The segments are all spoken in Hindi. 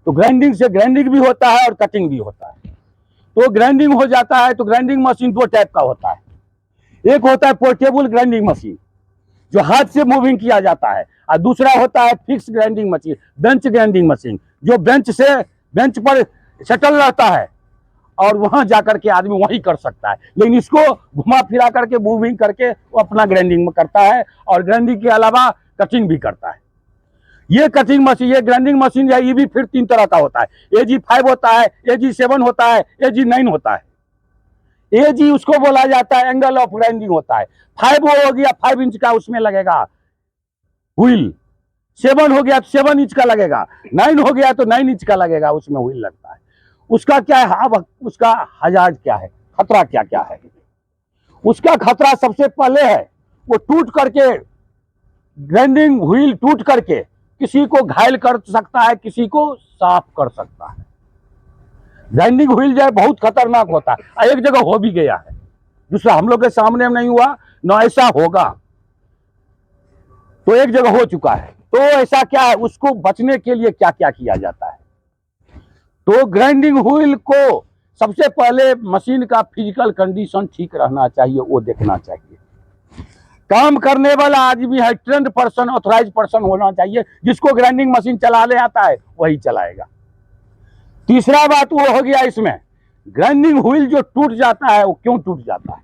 तो ग्राइंडिंग से ग्राइंडिंग भी होता है और कटिंग भी होता है। तो ग्राइंडिंग हो जाता है तो ग्राइंडिंग मशीन दो टाइप का होता है। एक होता है पोर्टेबल ग्राइंडिंग मशीन जो हाथ से मूविंग किया जाता है, और दूसरा होता है fix grinding machine, bench grinding machine, जो बेंच पर सेटल रहता है और वहां जाकर के आदमी वही कर सकता है। लेकिन इसको घुमा फिरा करके मूविंग करके वो अपना ग्राइंडिंग में करता है, और ग्राइंडिंग के अलावा कटिंग भी करता है। ये कटिंग मशीन, ये ग्राइंडिंग मशीन है, ये भी फिर 3 तरह का होता है। AG5 होता है, AG7 होता है, AG9 होता है। AG उसको बोला जाता है एंगल ऑफ ग्राइंडिंग होता है। 5 हो गया 5 इंच का उसमें लगेगा व्हील, 7 हो गया तो 7 इंच का लगेगा, 9 हो गया तो 9 इंच का लगेगा, उसमें व्हील लगता है। उसका क्या है, अब उसका हजार्ड क्या है, खतरा क्या क्या है। उसका खतरा सबसे पहले है वो टूट करके, ग्राइंडिंग व्हील टूट करके किसी को घायल कर सकता है, किसी को साफ कर सकता है। ग्राइंडिंग व्हील जो है बहुत खतरनाक होता है, एक जगह हो भी गया है, दूसरा हम लोग के सामने नहीं हुआ ना ऐसा होगा, तो एक जगह हो चुका है। तो ऐसा क्या है, उसको बचने के लिए क्या क्या किया जाता है। तो ग्राइंडिंग व्हील को सबसे पहले मशीन का फिजिकल कंडीशन ठीक रहना चाहिए, वो देखना चाहिए। काम करने वाला आदमी है, ट्रेंड पर्सन, ऑथराइज पर्सन होना चाहिए, जिसको ग्राइंडिंग मशीन चलाने आता है वही चलाएगा। तीसरा बात वो हो गया, इसमें ग्राइंडिंग व्हील जो टूट जाता है वो क्यों टूट जाता है।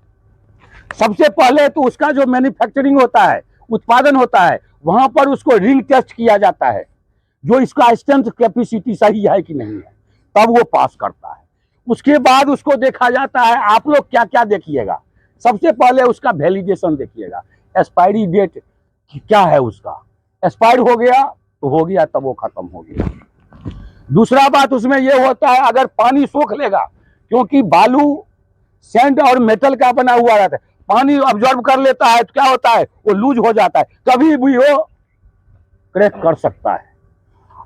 सबसे पहले तो उसका जो मैन्युफैक्चरिंग होता है, उत्पादन होता है, वहां पर उसको रिंग टेस्ट किया जाता है, जो इसका स्ट्रेंथ कैपेसिटी सही है कि नहीं है, तब वो पास करता है। उसके बाद उसको देखा जाता है, आप लोग क्या क्या देखिएगा, सबसे पहले उसका वैलिडेशन देखिएगा, एक्सपायरी डेट क्या है उसका, एक्सपायर हो गया तो हो गया, तब वो खत्म हो गया। दूसरा बात उसमें ये होता है, अगर पानी सोख लेगा, क्योंकि बालू सैंड और मेटल का बना हुआ रहता है, पानी ऑब्जर्व कर लेता है तो क्या होता है, वो लूज हो जाता है, कभी भी वो क्रैक कर सकता है।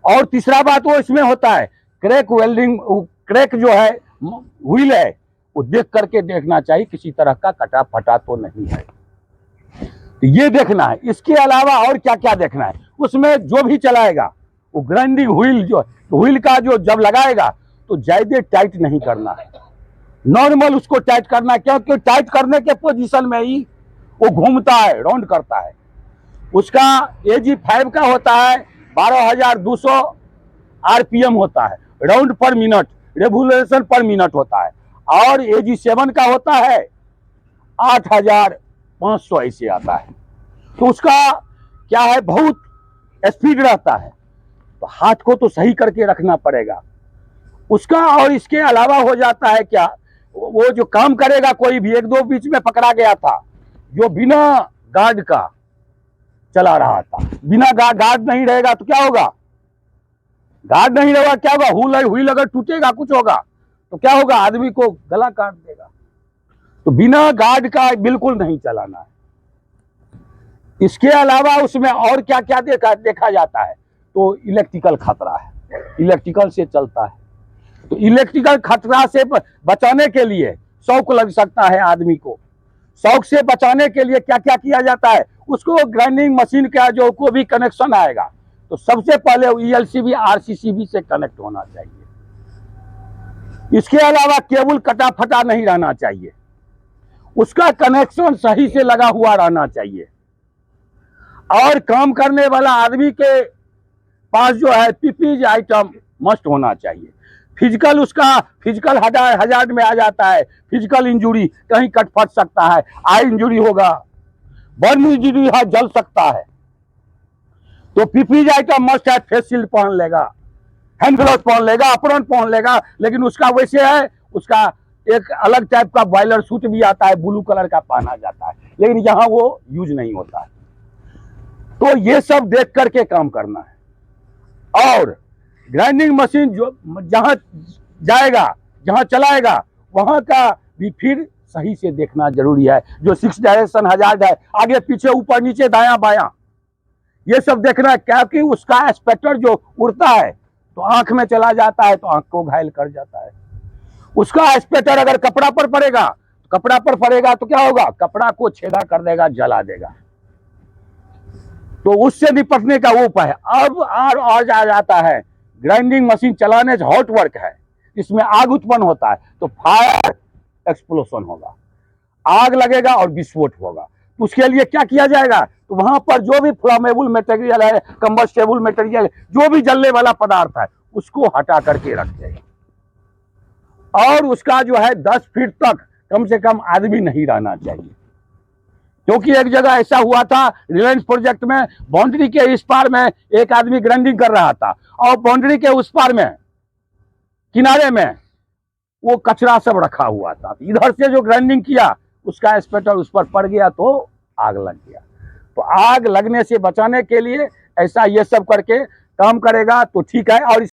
और तीसरा बात वो इसमें होता है, क्रैक वेल्डिंग, क्रैक जो है व्हील है, वो देख करके देखना चाहिए किसी तरह का कटा फटा तो नहीं है, तो ये देखना है। इसके अलावा और क्या क्या देखना है, उसमें जो भी चलाएगा वो ग्राइंडिंग व्हील जो व्हील का जो जब लगाएगा तो ज्यादा टाइट नहीं करना है, नॉर्मल उसको टाइट करना है, क्योंकि टाइट करने के पोजीशन में ही वो घूमता है, राउंड करता है। उसका AG5 का होता है 12,200 RPM होता है, राउंड पर मिनट, रेवोल्यूशन पर मिनट होता है, और AG7 का होता है 8,500 ऐसे आता है। तो उसका क्या है, बहुत स्पीड रहता है, तो हाथ को तो सही करके रखना पड़ेगा उसका। और इसके अलावा हो जाता है क्या, वो जो काम करेगा, कोई भी एक दो बीच में पकड़ा गया था जो बिना गार्ड का चला रहा था, बिना गार्ड नहीं रहेगा तो क्या होगा, गार्ड नहीं रहेगा क्या होगा, व्हील अगर टूटेगा कुछ होगा तो क्या होगा, आदमी को गला काट देगा। तो बिना गार्ड का बिल्कुल नहीं चलाना है। इसके अलावा उसमें और क्या क्या देखा जाता है, तो इलेक्ट्रिकल खतरा है, इलेक्ट्रिकल से चलता है, तो इलेक्ट्रिकल खतरा से बचाने के लिए शौक लग सकता है आदमी को, शौक से बचाने के लिए क्या क्या किया जाता है, उसको ग्राइंडिंग मशीन का जो को भी कनेक्शन आएगा तो सबसे पहले ELCB RCCB से कनेक्ट होना चाहिए। इसके अलावा केबल कटा फटा नहीं रहना चाहिए, उसका कनेक्शन सही से लगा हुआ रहना चाहिए, और काम करने वाला आदमी के पास जो है PPE आइटम मस्ट होना चाहिए। फिजिकल, उसका फिजिकल हजार्ड में आ जाता है, फिजिकल इंजुरी, कहीं कट फट सकता है, आई इंजुरी होगा, बर्न इंजुरी है, जल सकता है, तो PPE आइटम मस्ट है। फेस शील्ड पहन लेगा, हैंड ग्लव्स पहन लेगा, अपरन पहन लेगा, लेकिन उसका वैसे है, उसका एक अलग टाइप का बॉयलर सूट भी आता है, ब्लू कलर का पहना जाता है, लेकिन यहाँ वो यूज नहीं होता है। तो ये सब देख करके काम करना है। और ग्राइंडिंग मशीन जो जहां जाएगा, जहां चलाएगा, वहां का भी फिर सही से देखना जरूरी है। जो 6 डायरेक्शन हजार्ड है, आगे पीछे ऊपर नीचे दायां बायां, ये सब देखना है, क्या कि उसका स्पेक्टर जो उड़ता है तो आंख में चला जाता है तो आंख को घायल कर जाता है। उसका स्पेक्टर अगर कपड़ा पर पड़ेगा, कपड़ा पर पड़ेगा तो क्या होगा, कपड़ा को छेदा कर देगा, जला देगा। तो उससे निपटने का वो उपाय है। अब और आ जाता है ग्राइंडिंग मशीन चलाने से हॉट वर्क है, इसमें आग उत्पन्न होता है, तो फायर एक्सप्लोशन होगा, आग लगेगा और विस्फोट होगा। तो उसके लिए क्या किया जाएगा, तो वहां पर जो भी फ्लामेबल मटेरियल है, कंबस्टेबल मटेरियल, जो भी जलने वाला पदार्थ है, उसको हटा करके रख देगा। और उसका जो है 10 फीट तक कम से कम आदमी नहीं रहना चाहिए, क्योंकि एक जगह ऐसा हुआ था रिलायंस प्रोजेक्ट में, बाउंड्री के इस पार में एक आदमी ग्राइंडिंग कर रहा था और बाउंड्री के उस पार में किनारे में वो कचरा सब रखा हुआ था। इधर से जो ग्राइंडिंग किया उसका स्पेटर उस पर पड़ गया तो आग लग गया। तो आग लगने से बचाने के लिए ऐसा ये सब करके काम करेगा तो ठीक है। और